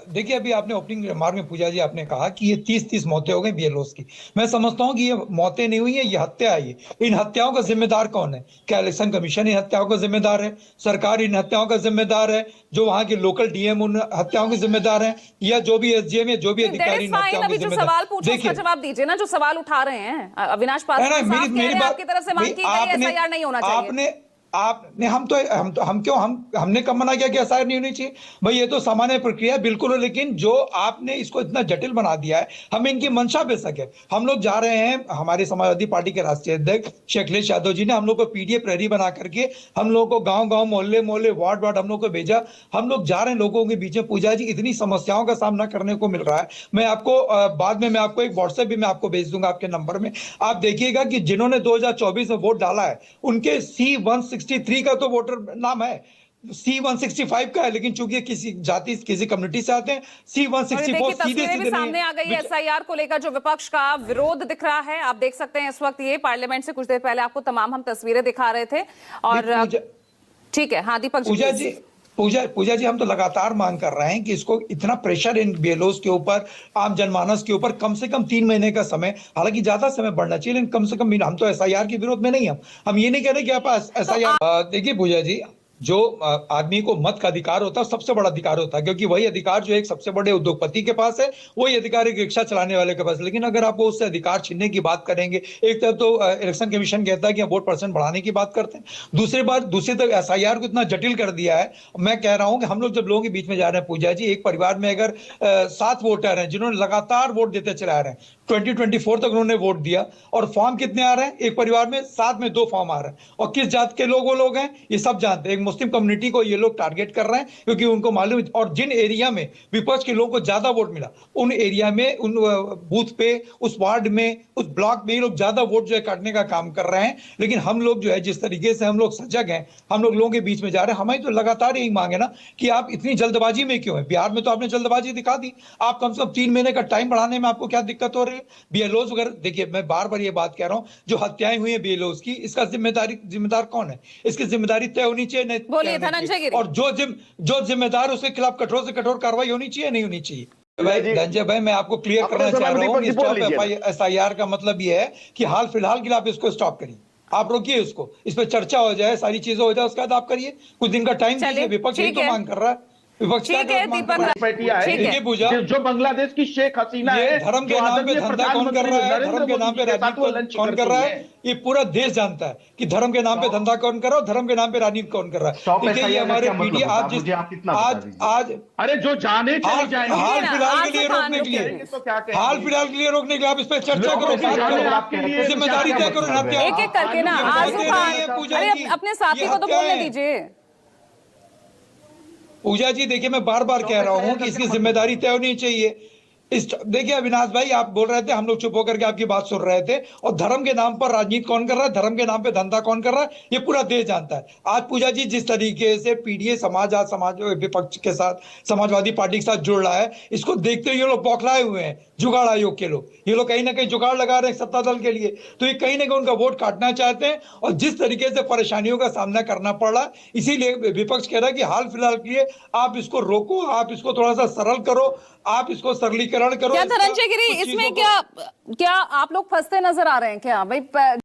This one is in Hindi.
देखिए, अभी आपने ओपनिंग रिमार्क में पूजा जी आपने कहा कि ये 30-30 मौतें हो गई बीएलओस की। मैं समझता हूँ कि ये मौतें नहीं हुई है, ये हत्या आई है। इन हत्याओं का जिम्मेदार कौन है? क्या इलेक्शन कमीशन इन हत्याओं का जिम्मेदार है? सरकार इन हत्याओं का जिम्मेदार है? जो वहां के लोकल डीएम उन हत्याओं के जिम्मेदार है? या जो भी एसडीएम या जो भी दैट अधिकारी इज इन फाइन। हत्याओं के अभी जो जिम्मेदार? सवाल पूछो उसका देखिए, जवाब दीजिए ना, जो सवाल उठा रहे हैं अविनाश है पात्रा ना, जी मेरी साहब कह मेरी रहे हैं बात आपकी तरफ से भाई, मांग की गई आपने एसआईआर नहीं होना चाहिए। आपने आपने हम क्यों हमने कब मना किया कि एसआईआर नहीं होनी चाहिए? भाई ये तो सामान्य प्रक्रिया है, बिल्कुल हो, लेकिन जो आपने इसको इतना जटिल बना दिया है, हमें इनकी मंशा बेशक है। हम लोग जा रहे हैं, हमारे समाजवादी पार्टी के राष्ट्रीय अध्यक्ष श्री अखिलेश यादव जी ने हम लोग को पीडीएफ प्रहरी बना करके हम लोग को गांव गांव मोहल्ले मोहल्ले वार्ड वार्ड हम लोग को भेजा। हम लोग जा रहे हैं लोगों के बीच में। पूजा जी, इतनी समस्याओं का सामना करने को मिल रहा है। मैं आपको बाद में मैं आपको एक व्हाट्सएप भी मैं आपको भेज दूंगा आपके नंबर में। आप देखिएगा कि जिन्होंने 2024 में वोट डाला है, उनके C-163 का तो वोटर नाम है, C-165 का है, लेकिन चूंकि किसी जाति किसी कम्युनिटी से आते हैं, और ये C-164 देखिए सीधे तस्वीरें भी सीधे सामने आ गई है एसआईआर को लेकर, जो विपक्ष का विरोध दिख रहा है। आप देख सकते हैं इस वक्त ये पार्लियामेंट से कुछ देर पहले आपको तमाम हम तस्वीरें दिखा रहे थे। और ठीक है, हाँ दीपक पूजा जी, पूजा जी, हम तो लगातार मांग कर रहे हैं कि इसको इतना प्रेशर इन बीएलओस के ऊपर, आम जनमानस के ऊपर, कम से कम 3 महीने का समय, हालांकि ज्यादा समय बढ़ना चाहिए, लेकिन कम से कम हम तो एसआईआर के विरोध में नहीं। हम ये नहीं कह रहे कि आप एसआईआर देखिए पूजा जी, जो आदमी को मत का अधिकार होता है सबसे बड़ा अधिकार होता है, क्योंकि वही अधिकार जो एक सबसे बड़े उद्योगपति के पास है, वही अधिकार एक रिक्शा चलाने वाले के पास। लेकिन अगर आप उससे अधिकार छीनने की बात करेंगे, एक तरफ तो इलेक्शन कमीशन कहता है कि हम वोट परसेंट बढ़ाने की बात करते हैं, दूसरी तरफ एसआईआर को इतना जटिल कर दिया है। मैं कह रहा हूं कि हम लोग जब लोगों के बीच में जा रहे हैं पूजा जी, एक परिवार में अगर 7 वोटर हैं जिन्होंने लगातार वोट देते चले आ रहे हैं, 2024 तक उन्होंने वोट दिया, और फॉर्म कितने आ रहे हैं एक परिवार में? 7 में 2 फॉर्म आ रहे हैं। और किस जात के लोग वो लोग हैं ये सब जानते हैं। एक मुस्लिम कम्युनिटी को ये लोग टारगेट कर रहे हैं, क्योंकि उनको मालूम, और जिन एरिया में विपक्ष के लोगों को ज्यादा वोट मिला, उन एरिया में, उन बूथ पे, उस वार्ड में, उस ब्लॉक में ये लोग ज्यादा वोट जो है काटने का काम कर रहे हैं। लेकिन हम लोग जो है, जिस तरीके से हम लोग सजग हैं, हम लोगों के बीच में जा रहे हैं, हमें तो लगातार यही मांग है ना कि आप इतनी जल्दबाजी में क्यों है? बिहार में तो आपने जल्दबाजी दिखा दी। आप कम से कम 3 महीने का टाइम बढ़ाने में आपको क्या दिक्कत हो रही है? बीएलओस वगैरह, देखिए मैं बार बार ये बात कह रहा हूं, जो हत्याएं हुई है बीएलओस की, इसका जिम्मेदार कौन है? इसकी जिम्मेदारी तय होनी चाहिए, नहीं बोलिए धनंजय गिरी। और जो जिम्मेदार उसके खिलाफ कठोर से कठोर कार्रवाई होनी चाहिए, नहीं होनी चाहिए। भाई धनंजय भाई, मैं आपको क्लियर करना चाह रहा हूँ, स्टॉप एसआईआर का मतलब ये है कि हाल फिलहाल के लिए आप इसको स्टॉप करिए, आप रोकिए इसको, इस पर चर्चा हो जाए, सारी चीजें हो जाए, उसके बाद आप करिए। कुछ दिन का टाइम दीजिए। विपक्ष यही तो मांग कर रहा है। ठीक है दीपक, देखिए पूजा, जो बांग्लादेश की शेख हसीना है, धर्म के नाम पे धंधा कौन कर रहा है, धर्म के नाम पे राजनीति कौन कर रहा है, ये पूरा देश जानता है कि धर्म के नाम पे धंधा कौन कर रहा है, धर्म के नाम पे राजनीति कौन कर रहा है। देखिए ये हमारे मीडिया आज अरे जो जाने चले जाएंगे हाल फिलहाल के लिए रोकने के लिए, हाल फिलहाल के लिए रोकने के लिए आप इस पर चर्चा करो, बात करो, जिम्मेदारी तय करो। एक एक करके ना अपने साथी को तो बोलने दीजिए। पूजा जी देखिए, मैं बार बार कह रहा हूं कि इसकी जिम्मेदारी तय होनी चाहिए। देखिए अविनाश भाई, आप बोल रहे थे, हम लोग चुप होकर के आपकी बात सुन रहे थे। और धर्म के नाम पर राजनीति कौन कर रहा है, धर्म के नाम पे धंधा कौन कर रहा है, ये पूरा देश जानता है। आज पूजा जी जिस तरीके से पीडीए समाज आज विपक्ष के साथ, समाजवादी पार्टी के साथ जुड़ रहा है, इसको देखते हुए ये लोग बौखलाए हुए हैं, जुगाड़ आयोग के लोग। ये लोग कहीं ना कहीं जुगाड़ लगा रहे हैं सत्ता दल के लिए, तो ये कहीं ना कहीं उनका वोट काटना चाहते हैं। और जिस तरीके से परेशानियों का सामना करना पड़ रहा है, इसीलिए विपक्ष कह रहा है कि हाल फिलहाल के लिए आप इसको रोको, आप इसको थोड़ा सा सरल करो, आप इसको सरलीकरण करो। क्या धनंजय गिरी, इसमें क्या आप लोग फंसते नजर आ रहे हैं क्या भाई?